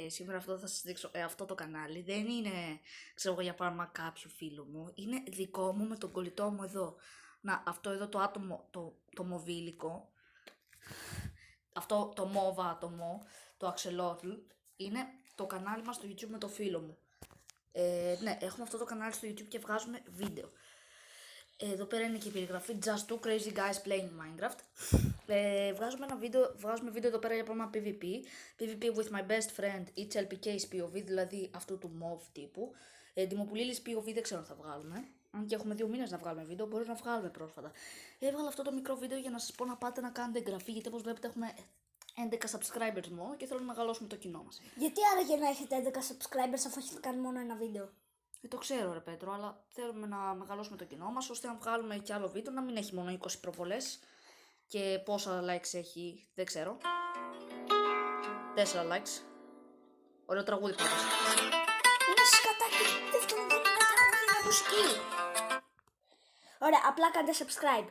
σήμερα αυτό θα σας δείξω, αυτό το κανάλι δεν είναι, ξέρω εγώ, για πάρμα κάποιου φίλου μου, είναι δικό μου με τον κολλητό μου εδώ. Να, αυτό εδώ το άτομο, το μοβίλικο, αυτό το μόβα άτομο, το αξελότλ, είναι το κανάλι μας στο YouTube με το φίλο μου. Ναι, έχουμε αυτό το κανάλι στο YouTube και βγάζουμε βίντεο. Εδώ πέρα είναι και η περιγραφή Just two crazy guys playing Minecraft. Βγάζουμε βίντεο εδώ πέρα για πράγμα PvP. PvP with my best friend, it's LPK's POV, δηλαδή αυτού του MOV τύπου. Δημοπουλήλης POV δεν ξέρω αν θα βγάλουμε. Αν και έχουμε 2 μήνες να βγάλουμε βίντεο, μπορεί να βγάλουμε πρόσφατα. Έβγαλα αυτό το μικρό βίντεο για να σας πω να πάτε να κάνετε εγγραφή, γιατί όπως βλέπετε έχουμε 11 subscribers μόνο και θέλω να μεγαλώσουμε το κοινό μας. Γιατί άραγε να έχετε 11 subscribers αφού έχετε κάνει μόνο ένα βίντεο? Το ξέρω ρε Πέτρο, αλλά θέλουμε να μεγαλώσουμε το κοινό μας, ώστε να βγάλουμε και άλλο βίντεο, να μην έχει μόνο 20 προβολές. Και πόσα likes έχει, δεν ξέρω. 4 likes. Ωραίο τραγούδι πάντως. Είναι σκατάκι, δεύτερον δεν είναι τραγούδι, είναι μουσική. Ωραία, απλά κάντε subscribe.